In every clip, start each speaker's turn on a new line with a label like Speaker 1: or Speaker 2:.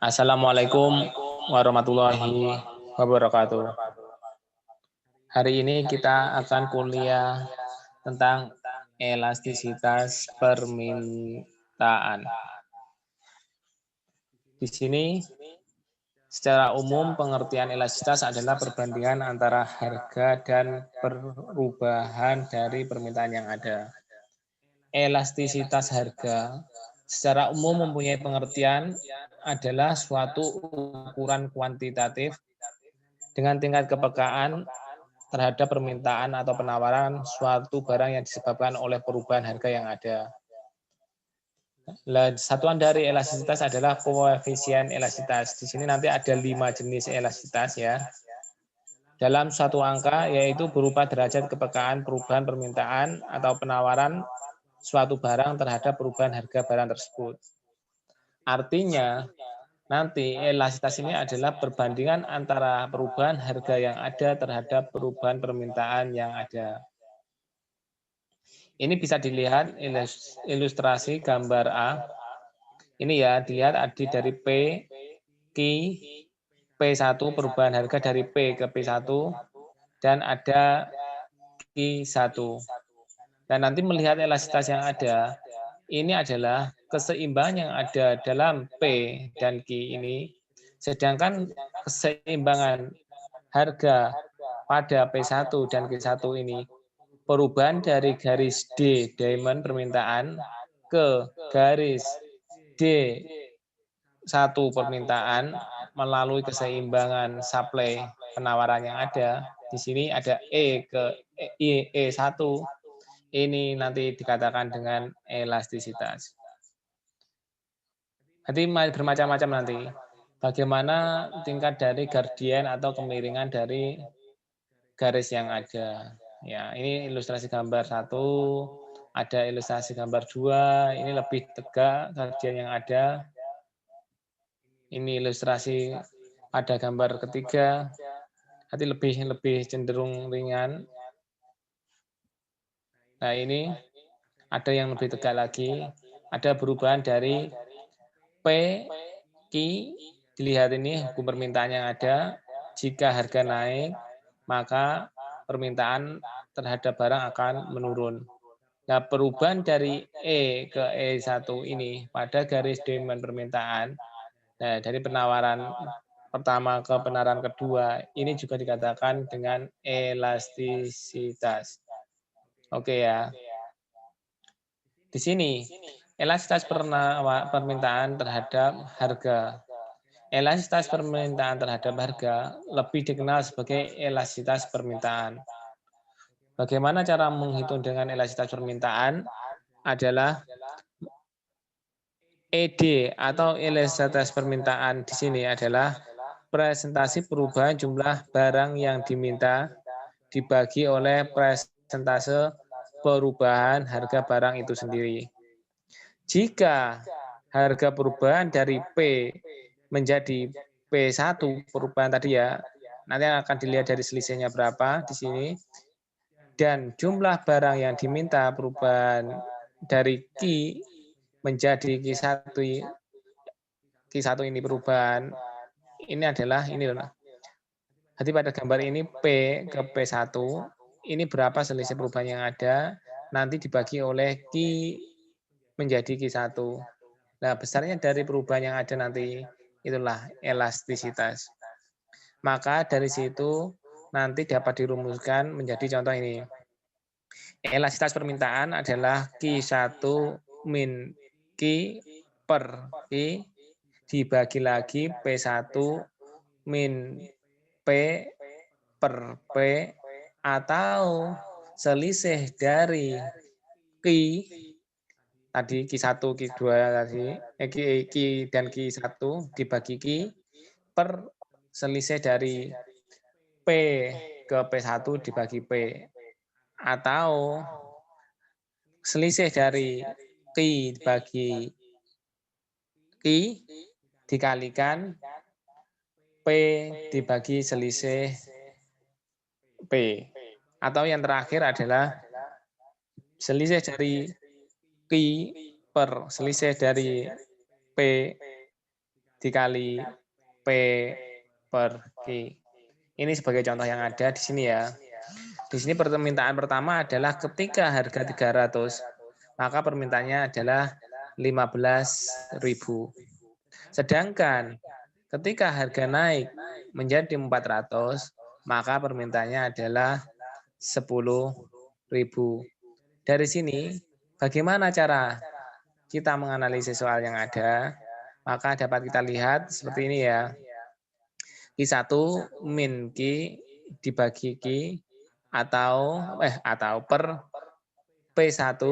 Speaker 1: Assalamualaikum warahmatullahi wabarakatuh. Hari ini kita akan kuliah tentang elastisitas permintaan. Di sini secara umum pengertian elastisitas adalah perbandingan antara harga dan perubahan dari permintaan yang ada. Elastisitas harga secara umum mempunyai pengertian adalah suatu ukuran kuantitatif dengan tingkat kepekaan terhadap permintaan atau penawaran suatu barang yang disebabkan oleh perubahan harga yang ada. Satuan dari elastisitas adalah koefisien elastisitas. Di sini nanti ada 5 jenis elastisitas ya. Dalam suatu angka yaitu berupa derajat kepekaan perubahan permintaan atau penawaran suatu barang terhadap perubahan harga barang tersebut. Artinya, nanti elastisitas ini adalah perbandingan antara perubahan harga yang ada terhadap perubahan permintaan yang ada. Ini bisa dilihat ilustrasi gambar A. Ini ya, dilihat dari P, Q, P1 perubahan harga dari P ke P1, dan ada Q1. Dan nanti melihat elastisitas yang ada, ini adalah keseimbangan yang ada dalam P dan Q ini, sedangkan keseimbangan harga pada P1 dan Q1 ini, perubahan dari garis D, diamond permintaan, ke garis D1 permintaan melalui keseimbangan supply penawaran yang ada. Di sini ada E ke E1. Ini nanti dikatakan dengan elastisitas. Jadi bermacam-macam nanti. Bagaimana tingkat dari gradien atau kemiringan dari garis yang ada. Ya, ini ilustrasi gambar 1, ada ilustrasi gambar 2, ini lebih tegak gradien yang ada. Ini ilustrasi pada gambar ketiga, nanti lebih cenderung ringan. Nah, ini ada yang lebih tegak lagi, ada perubahan dari P, Q, dilihat ini hukum permintaan yang ada, jika harga naik, maka permintaan terhadap barang akan menurun. Nah, perubahan dari E ke E1 ini pada garis demand permintaan, nah dari penawaran pertama ke penawaran kedua, ini juga dikatakan dengan elastisitas. Oke ya. Di sini, elastisitas permintaan terhadap harga. Elastisitas permintaan terhadap harga lebih dikenal sebagai elastisitas permintaan. Bagaimana cara menghitung dengan elastisitas permintaan? Adalah ED atau elastisitas permintaan di sini adalah presentasi perubahan jumlah barang yang diminta dibagi oleh presentase perubahan harga barang itu sendiri. Jika harga perubahan dari P menjadi P1 perubahan tadi ya, nanti akan dilihat dari selisihnya berapa di sini. Dan jumlah barang yang diminta perubahan dari Q menjadi Q1 ini perubahan, ini adalah ini loh. Jadi pada gambar ini P ke P1, ini berapa selisih perubahan yang ada, nanti dibagi oleh Q menjadi Q1. Nah, besarnya dari perubahan yang ada nanti, itulah elastisitas. Maka dari situ nanti dapat dirumuskan menjadi contoh ini. Elastisitas permintaan adalah Q1 min Q per Q dibagi lagi P1 min P per P atau selisih dari Q tadi Q1, Q2 tadi, Q dan Q1 dibagi Q per selisih dari P ke P1 dibagi P atau selisih dari Q dibagi Q dikalikan P dibagi selisih P. Atau yang terakhir adalah selisih dari Q per selisih dari P dikali P per Q. Ini sebagai contoh yang ada di sini ya. Di sini permintaan pertama adalah ketika harga 300, maka permintaannya adalah 15.000. Sedangkan ketika harga naik menjadi 400, maka permintaannya adalah 10.000. Dari sini, bagaimana cara kita menganalisis soal yang ada? Maka dapat kita lihat seperti ini ya. Q1 min Q dibagi Q atau per P1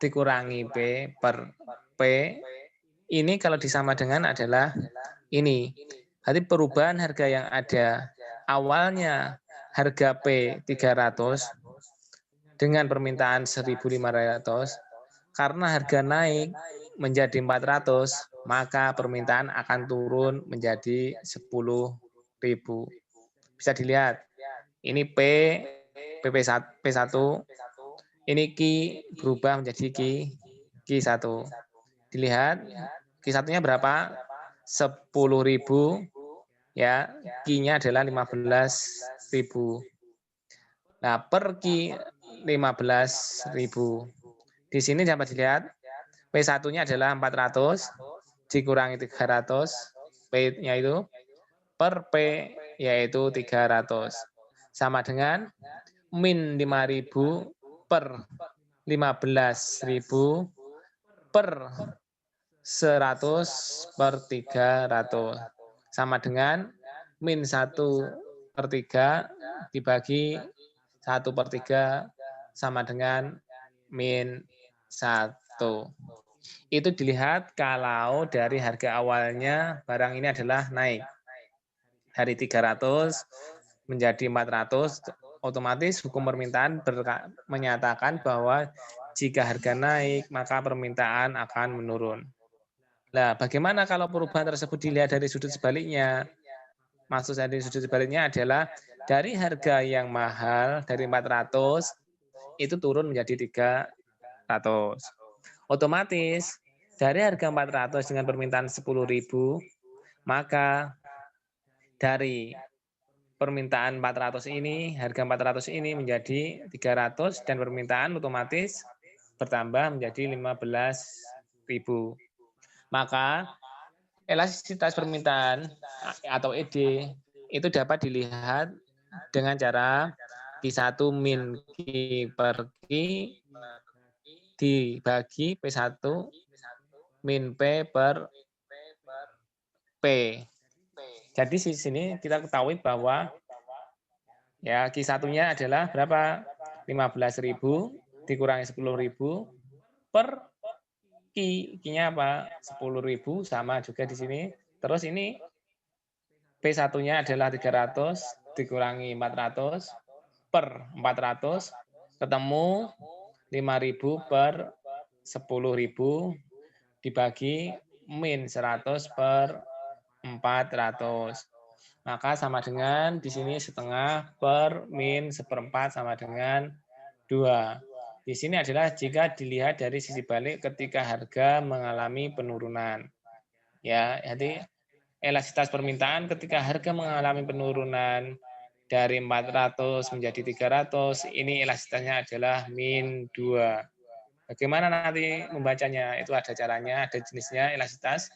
Speaker 1: dikurangi P per P. Ini kalau disama dengan adalah ini. Berarti perubahan harga yang ada awalnya harga P 300 dengan permintaan 1.500, karena harga naik menjadi 400, maka permintaan akan turun menjadi 10.000. Bisa dilihat, ini P1, ini Q berubah menjadi Q1. Dilihat, Q1-nya berapa? 10.000, ya, Q-nya adalah 15.000. Nah, per Q 15.000. Di sini dapat dilihat P1-nya adalah 400 dikurangi 300, P-nya itu per P yaitu 300. Sama dengan min 5.000 per 15.000 per 100 per 300. Sama dengan min 1/3 dibagi 1/3 sama dengan min 1. Itu dilihat kalau dari harga awalnya barang ini adalah naik. Dari 300 menjadi 400, otomatis hukum permintaan menyatakan bahwa jika harga naik, maka permintaan akan menurun. Nah, bagaimana kalau perubahan tersebut dilihat dari sudut sebaliknya? Maksud saya dari sudut sebaliknya adalah dari harga yang mahal, dari 400, itu turun menjadi 300. Otomatis dari harga 400 dengan permintaan 10.000, maka dari permintaan 400 ini, harga 400 ini menjadi 300 dan permintaan otomatis bertambah menjadi 15.000. Maka elastisitas permintaan atau ED itu dapat dilihat dengan cara Q1 min Q per Q dibagi P1 min P per P. Jadi di sini kita ketahui bahwa ya Q1-nya adalah berapa? 15.000 dikurangi 10.000 per Q. Q-nya apa? 10.000 sama juga di sini. Terus ini P1-nya adalah 300 dikurangi 400 per 400 ketemu 5.000 per 10.000 dibagi min 100 per 400. Maka sama dengan di sini setengah per min 1/4 sama dengan 2. Di sini adalah jika dilihat dari sisi balik ketika harga mengalami penurunan. Ya, jadi elastisitas permintaan ketika harga mengalami penurunan dari 400 menjadi 300, ini elastisitasnya adalah min 2. Bagaimana nanti membacanya? Itu ada caranya, ada jenisnya elastisitas.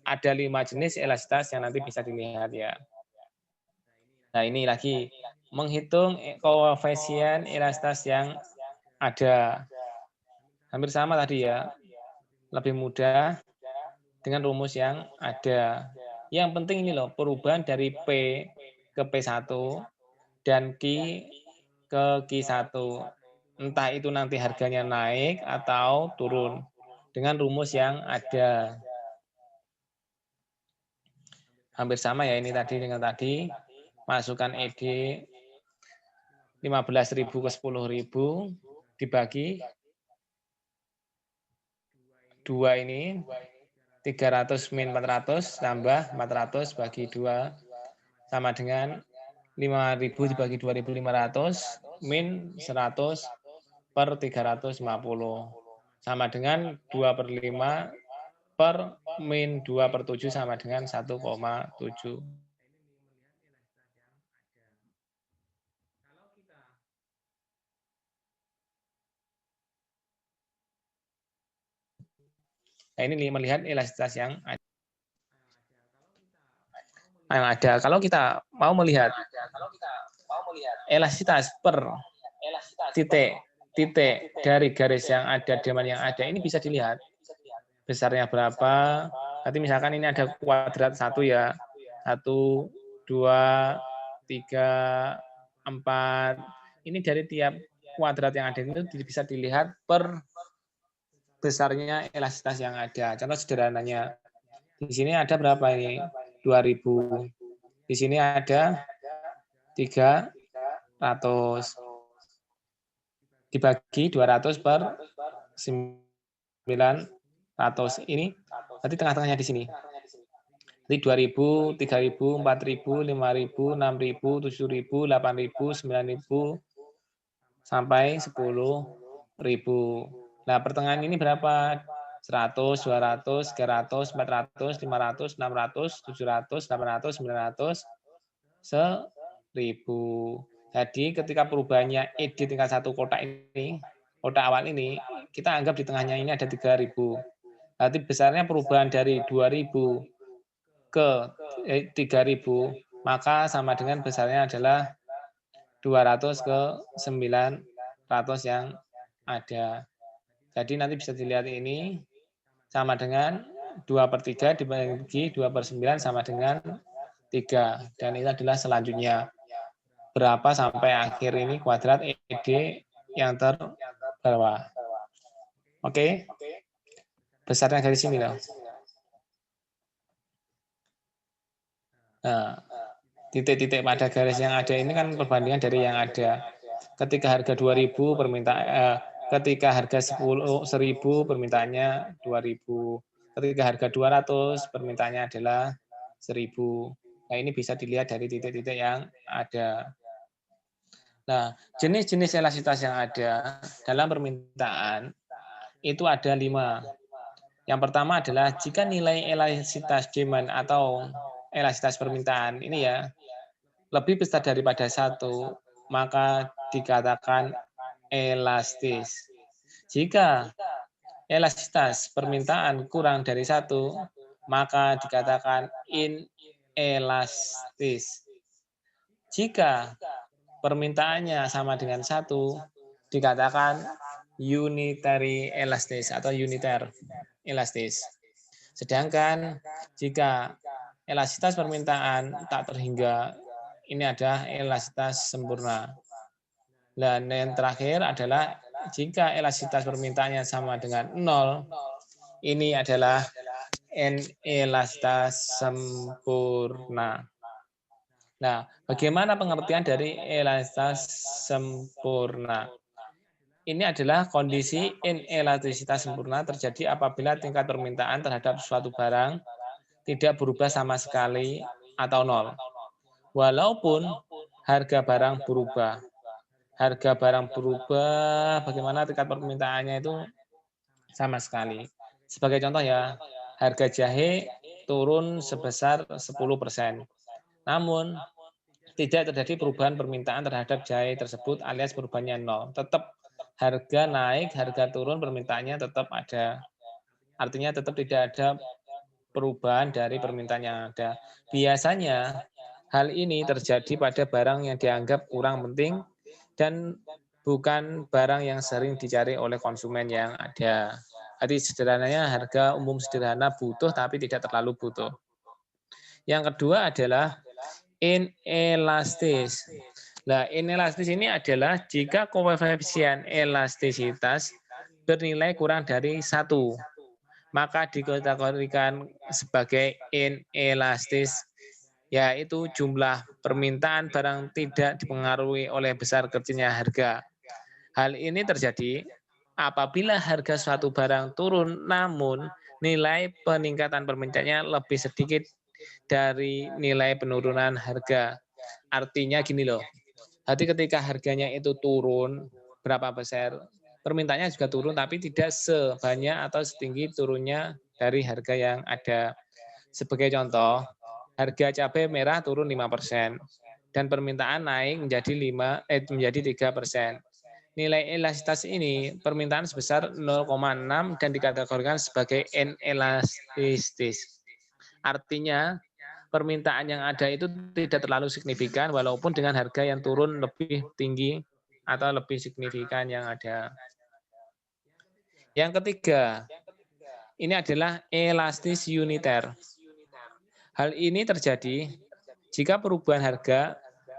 Speaker 1: Ada 5 jenis elastisitas yang nanti bisa dilihat ya. Nah, ini lagi menghitung koefisien elastisitas yang ada. Hampir sama tadi ya. Lebih mudah dengan rumus yang ada. Yang penting ini loh, perubahan dari P ke P1 dan Q ke Q1. Entah itu nanti harganya naik atau turun dengan rumus yang ada. Hampir sama ya ini tadi dengan tadi. Masukkan ED 15.000 ke 10.000 dibagi 2 ini 300 min 400 tambah 400 bagi 2 sama dengan 5.000 dibagi 2.500 min 100 per 350 sama dengan 2/5 per min 2/7 sama dengan 1,7. Nah, ini melihat elastisitas yang ada. Kalau kita mau melihat elastisitas per titik dari garis yang ada, demand yang ada, ini bisa dilihat besarnya berapa. Nanti misalkan ini ada kuadrat 1 ya, 1, 2, 3, 4. Ini dari tiap kuadrat yang ada itu bisa dilihat per besarnya elastisitas yang ada. Contoh sederhananya, di sini ada berapa ini? 2000. Di sini ada 300. Dibagi 200 per 900. Ini berarti tengah-tengahnya di sini. Jadi 2000, 3000, 4000, 5000, 6000, 7000, 8000, 9000 sampai 10.000. Nah, pertengahan ini berapa? 100, 200, 300, 400, 500, 600, 700, 800, 900, 1000. Jadi ketika perubahannya E di tingkat satu kotak ini, kotak awal ini, kita anggap di tengahnya ini ada 3000. Berarti besarnya perubahan dari 2000 ke 3000, maka sama dengan besarnya adalah 200 ke 900 yang ada. Jadi nanti bisa dilihat ini sama dengan 2/3 dibagi 2/9 sama dengan 3. Dan ini adalah selanjutnya. Berapa sampai akhir ini kuadrat ED yang terbawah. Oke? Besarnya dari sini loh. Nah, titik-titik pada garis yang ada ini kan perbandingan dari yang ada. Ketika harga 2000 ketika harga 1000 permintaannya 2000. Ketika harga 200 permintaannya adalah 1000. Nah, ini bisa dilihat dari titik-titik yang ada. Nah, jenis-jenis elastisitas yang ada dalam permintaan itu ada 5. Yang pertama adalah jika nilai elastisitas demand atau elastisitas permintaan ini ya lebih besar daripada 1, maka dikatakan elastis. Jika elastisitas permintaan kurang dari 1, maka dikatakan inelastis. Jika permintaannya sama dengan 1, dikatakan unitary elastis atau uniter elastis. Sedangkan jika elastisitas permintaan tak terhingga, ini adalah elastisitas sempurna. Dan yang terakhir adalah jika elastisitas permintaannya sama dengan 0, ini adalah elastisitas sempurna. Nah, bagaimana pengertian dari elastisitas sempurna? Ini adalah kondisi inelastisitas sempurna terjadi apabila tingkat permintaan terhadap suatu barang tidak berubah sama sekali atau 0. Walaupun harga barang berubah. Harga barang berubah, bagaimana tingkat permintaannya itu sama sekali. Sebagai contoh ya, harga jahe turun sebesar 10%. Namun, tidak terjadi perubahan permintaan terhadap jahe tersebut alias perubahannya 0. Tetap harga naik, harga turun, permintaannya tetap ada. Artinya tetap tidak ada perubahan dari permintaan yang ada. Biasanya hal ini terjadi pada barang yang dianggap kurang penting dan bukan barang yang sering dicari oleh konsumen yang ada. Jadi sederhananya harga umum sederhana butuh tapi tidak terlalu butuh. Yang kedua adalah inelastis. Nah, inelastis ini adalah jika koefisien elastisitas bernilai kurang dari 1, maka dikategorikan sebagai inelastis, yaitu jumlah permintaan barang tidak dipengaruhi oleh besar kecilnya harga. Hal ini terjadi apabila harga suatu barang turun namun nilai peningkatan permintaannya lebih sedikit dari nilai penurunan harga. Artinya gini loh, jadi ketika harganya itu turun berapa besar, permintaannya juga turun, tapi tidak sebanyak atau setinggi turunnya dari harga yang ada. Sebagai contoh, harga cabai merah turun 5% dan permintaan naik menjadi 3%. Nilai elastisitas ini permintaan sebesar 0,6 dan dikategorikan sebagai inelastis. Artinya permintaan yang ada itu tidak terlalu signifikan walaupun dengan harga yang turun lebih tinggi atau lebih signifikan yang ada. Yang ketiga, ini adalah elastis uniter. Hal ini terjadi jika perubahan harga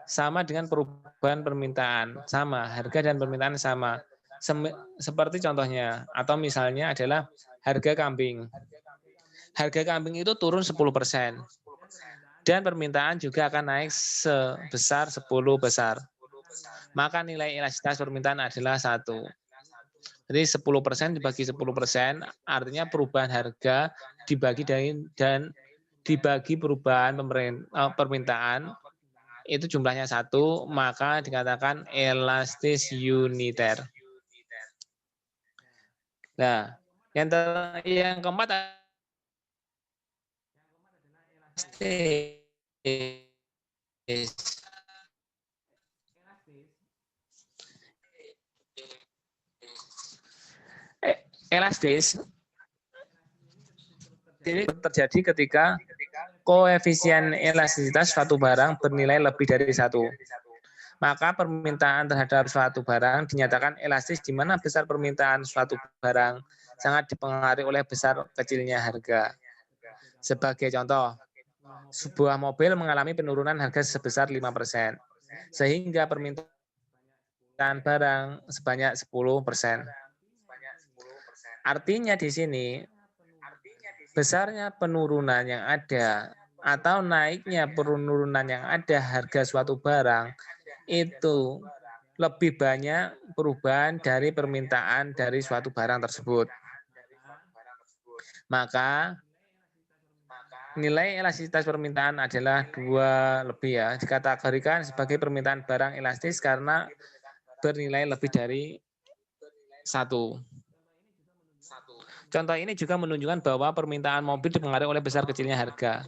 Speaker 1: sama dengan perubahan permintaan, sama, harga dan permintaan sama. Seperti contohnya, atau misalnya adalah harga kambing. Harga kambing itu turun 10%. Dan permintaan juga akan naik sebesar 10 besar. Maka nilai elastisitas permintaan adalah 1. Jadi 10% dibagi 10% artinya perubahan harga dibagi dibagi perubahan permintaan itu jumlahnya 1, maka dikatakan elastis uniter. Nah, yang keempat elastis. Elastis ini terjadi ketika koefisien elastisitas suatu barang bernilai lebih dari 1. Maka permintaan terhadap suatu barang dinyatakan elastis di mana besar permintaan suatu barang sangat dipengaruhi oleh besar kecilnya harga. Sebagai contoh, sebuah mobil mengalami penurunan harga sebesar 5%, sehingga permintaan barang sebanyak 10%. Artinya di sini, besarnya penurunan yang ada atau naiknya penurunan yang ada harga suatu barang itu lebih banyak perubahan dari permintaan dari suatu barang tersebut. Maka nilai elastisitas permintaan adalah 2 lebih ya. Dikategorikan sebagai permintaan barang elastis karena bernilai lebih dari 1. Contoh ini juga menunjukkan bahwa permintaan mobil dipengaruhi oleh besar kecilnya harga.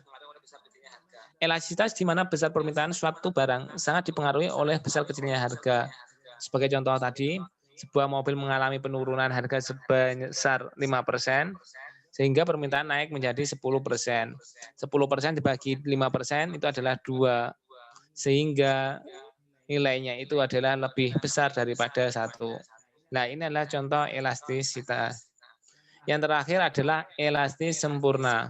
Speaker 1: Elastisitas di mana besar permintaan suatu barang sangat dipengaruhi oleh besar kecilnya harga. Sebagai contoh tadi, sebuah mobil mengalami penurunan harga sebesar 5%, sehingga permintaan naik menjadi 10%. 10% dibagi 5% itu adalah 2, sehingga nilainya itu adalah lebih besar daripada 1. Nah, ini adalah contoh elastisitas. Yang terakhir adalah elastis sempurna.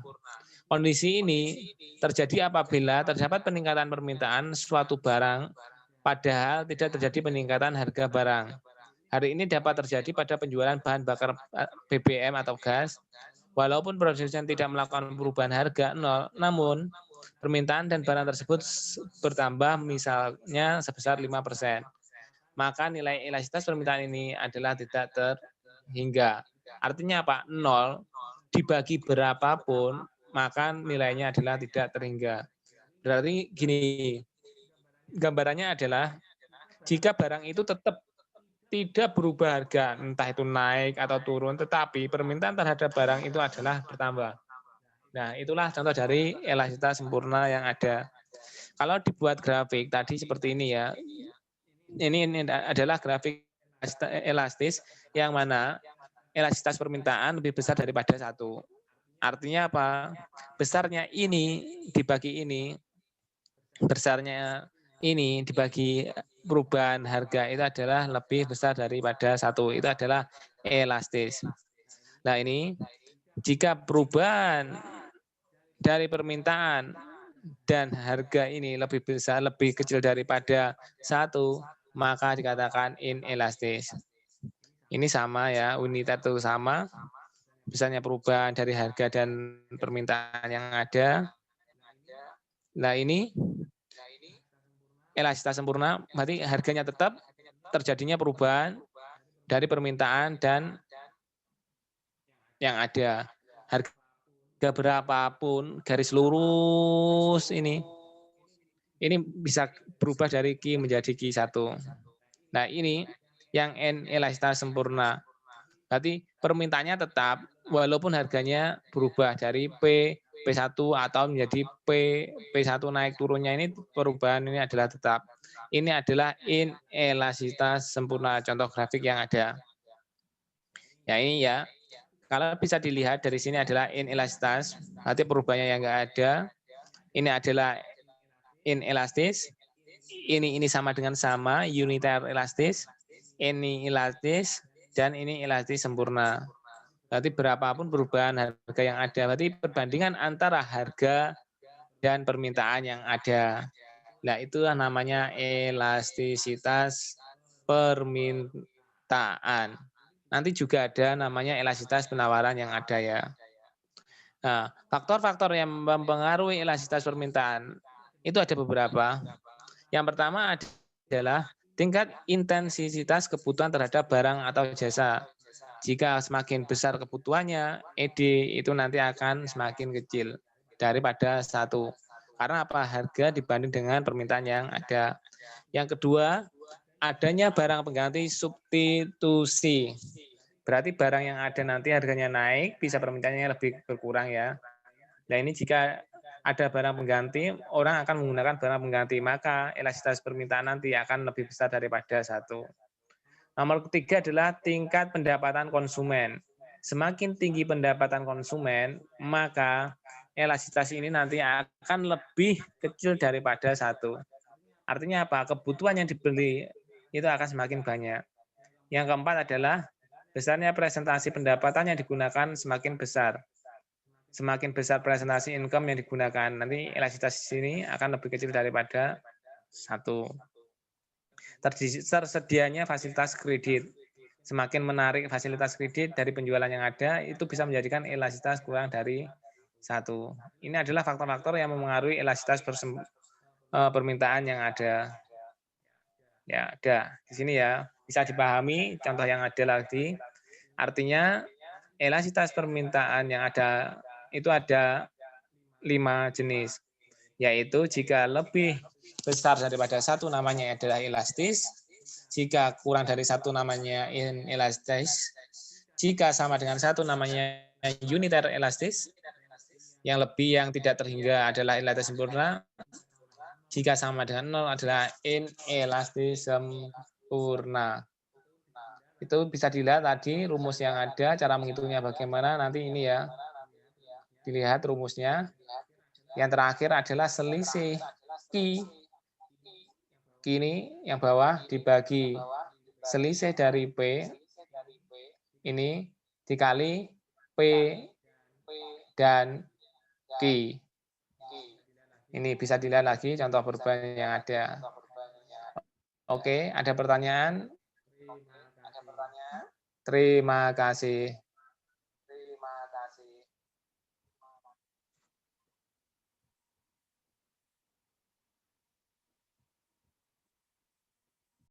Speaker 1: Kondisi ini terjadi apabila terdapat peningkatan permintaan suatu barang, padahal tidak terjadi peningkatan harga barang. Hal ini dapat terjadi pada penjualan bahan bakar BBM atau gas, walaupun produsen tidak melakukan perubahan harga 0, namun permintaan dan barang tersebut bertambah misalnya sebesar 5%. Maka nilai elastisitas permintaan ini adalah tidak terhingga. Artinya apa? 0 dibagi berapapun, maka nilainya adalah tidak terhingga. Berarti gini, gambarannya adalah jika barang itu tetap tidak berubah harga, entah itu naik atau turun, tetapi permintaan terhadap barang itu adalah bertambah. Nah, itulah contoh dari elastisitas sempurna yang ada. Kalau dibuat grafik tadi seperti ini ya, ini adalah grafik elastis yang mana elastisitas permintaan lebih besar daripada 1. Artinya apa? Besarnya ini dibagi ini, besarnya ini dibagi perubahan harga itu adalah lebih besar daripada 1. Itu adalah elastis. Nah ini, jika perubahan dari permintaan dan harga ini lebih besar, lebih kecil daripada 1, maka dikatakan inelastis. Ini sama ya, uniter itu sama, besarnya perubahan dari harga dan permintaan yang ada. Nah ini elastisitas sempurna, berarti harganya tetap, terjadinya perubahan dari permintaan dan yang ada. Harga berapapun, garis lurus ini bisa berubah dari Q menjadi Q1. Nah ini yang N elastisitas sempurna. Berarti permintaannya tetap walaupun harganya berubah dari P1 atau menjadi P1 naik turunnya ini perubahan ini adalah tetap. Ini adalah inelastisitas sempurna contoh grafik yang ada. Ya ini ya, kalau bisa dilihat dari sini adalah inelastisitas, berarti perubahannya yang enggak ada. Ini adalah inelastis, ini sama dengan sama, uniter elastis, ini elastis, dan ini elastis sempurna. Berarti berapapun perubahan harga yang ada, berarti perbandingan antara harga dan permintaan yang ada. Nah, itulah namanya elastisitas permintaan. Nanti juga ada namanya elastisitas penawaran yang ada ya. Nah, faktor-faktor yang mempengaruhi elastisitas permintaan itu ada beberapa. Yang pertama adalah tingkat intensitas kebutuhan terhadap barang atau jasa. Jika semakin besar kebutuhannya, ED itu nanti akan semakin kecil daripada satu. Karena apa? Harga dibanding dengan permintaan yang ada. Yang kedua, adanya barang pengganti substitusi. Berarti barang yang ada nanti harganya naik, bisa permintaannya lebih berkurang ya. Nah ini jika ada barang pengganti, orang akan menggunakan barang pengganti, maka elastisitas permintaan nanti akan lebih besar daripada satu. Nomor ketiga adalah tingkat pendapatan konsumen. Semakin tinggi pendapatan konsumen, maka elastisitas ini nanti akan lebih kecil daripada satu. Artinya apa? Kebutuhan yang dibeli itu akan semakin banyak. Yang keempat adalah besarnya presentasi pendapatan yang digunakan semakin besar. Semakin besar presentasi income yang digunakan, nanti elastisitas ini akan lebih kecil daripada satu. Tersedianya fasilitas kredit. Semakin menarik fasilitas kredit dari penjualan yang ada, itu bisa menjadikan elastisitas kurang dari satu. Ini adalah faktor-faktor yang mempengaruhi elastisitas permintaan yang ada. Ya, ada di sini ya. Bisa dipahami contoh yang ada lagi. Artinya elastisitas permintaan yang ada itu ada 5 jenis. Yaitu jika lebih besar daripada satu namanya adalah elastis, jika kurang dari satu namanya inelastis, jika sama dengan satu namanya uniter elastis, yang lebih yang tidak terhingga adalah elastis sempurna, jika sama dengan nol adalah inelastis sempurna. Itu bisa dilihat tadi rumus yang ada, cara menghitungnya bagaimana, nanti ini ya, dilihat rumusnya. Yang terakhir adalah selisih Q. Q ini yang bawah dibagi selisih dari P ini dikali P dan Q. Ini bisa dilihat lagi contoh perubahan yang ada. Oke, ada pertanyaan? Terima kasih.